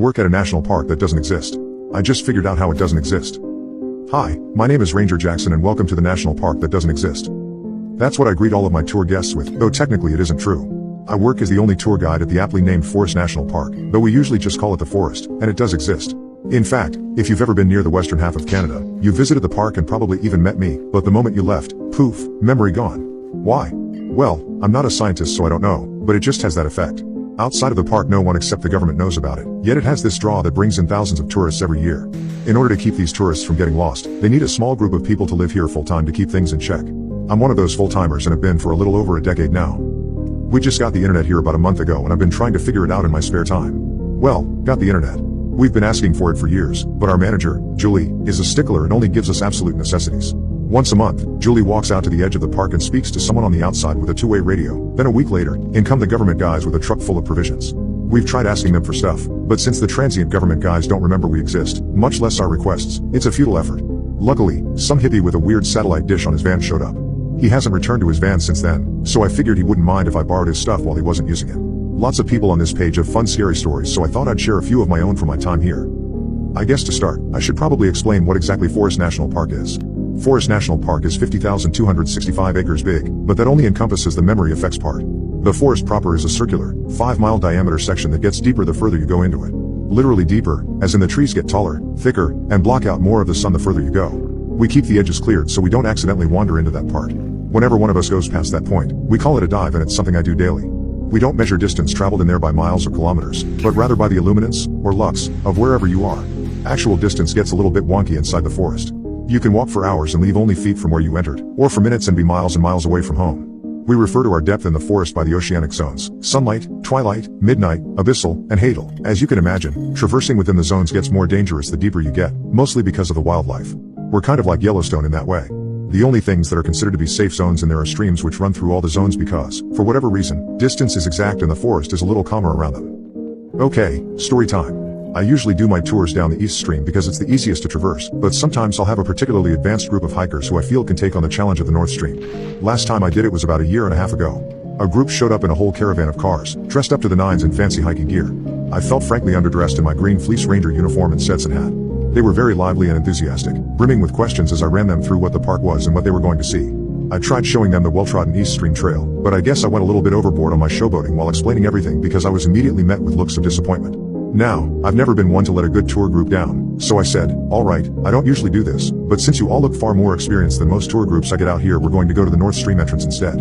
work at a national park that doesn't exist. I just figured out how it doesn't exist. Hi, my name is Ranger Jackson and welcome to the national park that doesn't exist. That's what I greet all of my tour guests with, though technically it isn't true. I work as the only tour guide at the aptly named Forest National Park, though we usually just call it the Forest, and it does exist. In fact, if you've ever been near the western half of Canada, you visited the park and probably even met me, but the moment you left, poof, memory gone. Why? Well, I'm not a scientist so I don't know, but it just has that effect. Outside of the park no one except the government knows about it, yet it has this draw that brings in thousands of tourists every year. In order to keep these tourists from getting lost, they need a small group of people to live here full-time to keep things in check. I'm one of those full-timers and have been for a little over a decade now. We just got the internet here about a month ago and I've been trying to figure it out in my spare time. Well, got the internet. We've been asking for it for years, but our manager, Julie, is a stickler and only gives us absolute necessities. Once a month, Julie walks out to the edge of the park and speaks to someone on the outside with a two-way radio. Then a week later, in come the government guys with a truck full of provisions. We've tried asking them for stuff, but since the transient government guys don't remember we exist, much less our requests, it's a futile effort. Luckily, some hippie with a weird satellite dish on his van showed up. He hasn't returned to his van since then, so I figured he wouldn't mind if I borrowed his stuff while he wasn't using it. Lots of people on this page have fun scary stories, so I thought I'd share a few of my own from my time here. I guess to start, I should probably explain what exactly Forest National Park is. Forest National Park is 50,265 acres big, but that only encompasses the memory effects part. The forest proper is a circular, 5-mile diameter section that gets deeper the further you go into it. Literally deeper, as in the trees get taller, thicker, and block out more of the sun the further you go. We keep the edges cleared so we don't accidentally wander into that part. Whenever one of us goes past that point, we call it a dive and it's something I do daily. We don't measure distance traveled in there by miles or kilometers, but rather by the illuminance, or lux, of wherever you are. Actual distance gets a little bit wonky inside the forest. You can walk for hours and leave only feet from where you entered, or for minutes and be miles and miles away from home. We refer to our depth in the forest by the oceanic zones: sunlight, twilight, midnight, abyssal, and hadal. As you can imagine, traversing within the zones gets more dangerous the deeper you get, mostly because of the wildlife. We're kind of like Yellowstone in that way. The only things that are considered to be safe zones, and there are streams which run through all the zones because, for whatever reason, distance is exact and the forest is a little calmer around them. Okay, story time. I usually do my tours down the East Stream because it's the easiest to traverse, but sometimes I'll have a particularly advanced group of hikers who I feel can take on the challenge of the North Stream. Last time I did it was about a year and a half ago. A group showed up in a whole caravan of cars, dressed up to the nines in fancy hiking gear. I felt frankly underdressed in my green fleece ranger uniform and Stetson hat. They were very lively and enthusiastic, brimming with questions as I ran them through what the park was and what they were going to see. I tried showing them the well-trodden East Stream Trail, but I guess I went a little bit overboard on my showboating while explaining everything because I was immediately met with looks of disappointment. Now, I've never been one to let a good tour group down, so I said, alright, I don't usually do this, but since you all look far more experienced than most tour groups I get out here, we're going to go to the North Stream entrance instead.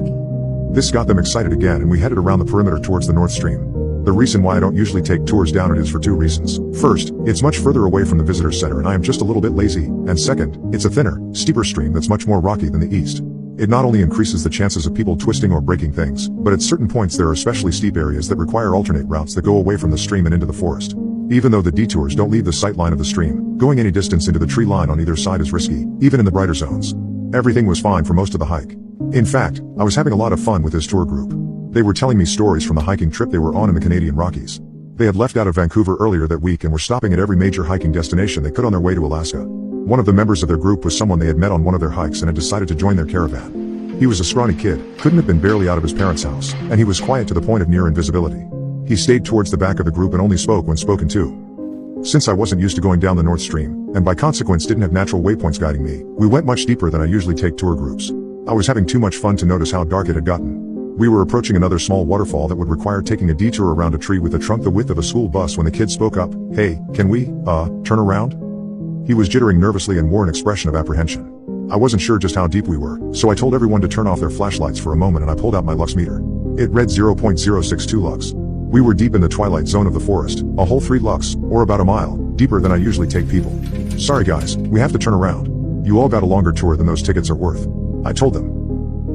This got them excited again and we headed around the perimeter towards the North Stream. The reason why I don't usually take tours down it is for two reasons. First, it's much further away from the visitor center and I am just a little bit lazy, and second, it's a thinner, steeper stream that's much more rocky than the East. It not only increases the chances of people twisting or breaking things, but at certain points there are especially steep areas that require alternate routes that go away from the stream and into the forest. Even though the detours don't leave the sight line of the stream, going any distance into the tree line on either side is risky, even in the brighter zones. Everything was fine for most of the hike. In fact, I was having a lot of fun with this tour group. They were telling me stories from the hiking trip they were on in the Canadian Rockies. They had left out of Vancouver earlier that week and were stopping at every major hiking destination they could on their way to Alaska. One of the members of their group was someone they had met on one of their hikes and had decided to join their caravan. He was a scrawny kid, couldn't have been barely out of his parents' house, and he was quiet to the point of near invisibility. He stayed towards the back of the group and only spoke when spoken to. Since I wasn't used to going down the North Stream, and by consequence didn't have natural waypoints guiding me, we went much deeper than I usually take tour groups. I was having too much fun to notice how dark it had gotten. We were approaching another small waterfall that would require taking a detour around a tree with a trunk the width of a school bus when the kid spoke up, "Hey, can we, turn around?" He was jittering nervously and wore an expression of apprehension. I wasn't sure just how deep we were, so I told everyone to turn off their flashlights for a moment and I pulled out my lux meter. It read 0.062 lux. We were deep in the twilight zone of the forest, a whole 3 lux, or about a mile, deeper than I usually take people. "Sorry guys, we have to turn around. You all got a longer tour than those tickets are worth," I told them.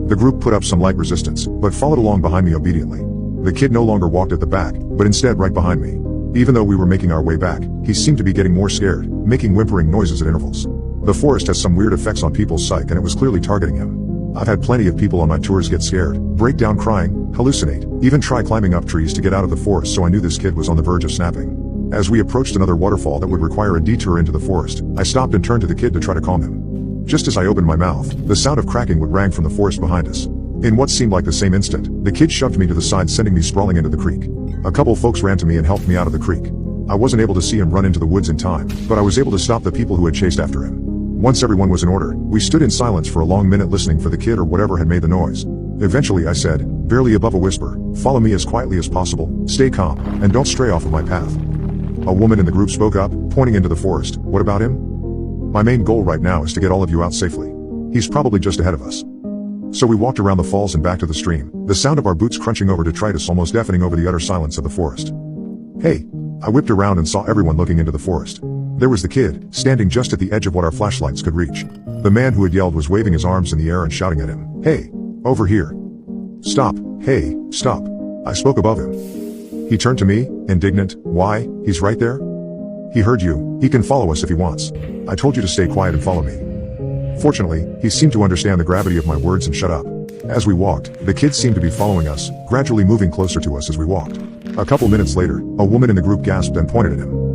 The group put up some light resistance, but followed along behind me obediently. The kid no longer walked at the back, but instead right behind me. Even though we were making our way back, he seemed to be getting more scared, making whimpering noises at intervals. The forest has some weird effects on people's psyche and it was clearly targeting him. I've had plenty of people on my tours get scared, break down crying, hallucinate, even try climbing up trees to get out of the forest, so I knew this kid was on the verge of snapping. As we approached another waterfall that would require a detour into the forest, I stopped and turned to the kid to try to calm him. Just as I opened my mouth, the sound of cracking wood rang from the forest behind us. In what seemed like the same instant, the kid shoved me to the side, sending me sprawling into the creek. A couple folks ran to me and helped me out of the creek. I wasn't able to see him run into the woods in time, but I was able to stop the people who had chased after him. Once everyone was in order, we stood in silence for a long minute listening for the kid or whatever had made the noise. Eventually I said, barely above a whisper, follow me as quietly as possible, stay calm, and don't stray off of my path. A woman in the group spoke up, pointing into the forest. What about him? My main goal right now is to get all of you out safely. He's probably just ahead of us. So we walked around the falls and back to the stream, the sound of our boots crunching over detritus almost deafening over the utter silence of the forest. Hey! I whipped around and saw everyone looking into the forest. There was the kid, standing just at the edge of what our flashlights could reach. The man who had yelled was waving his arms in the air and shouting at him. Hey! Over here! Stop! Hey! Stop! I spoke above him. He turned to me, indignant. Why? He's right there? He heard you. He can follow us if he wants. I told you to stay quiet and follow me. Fortunately, he seemed to understand the gravity of my words and shut up. As we walked, the kids seemed to be following us, gradually moving closer to us as we walked. A couple minutes later, a woman in the group gasped and pointed at him.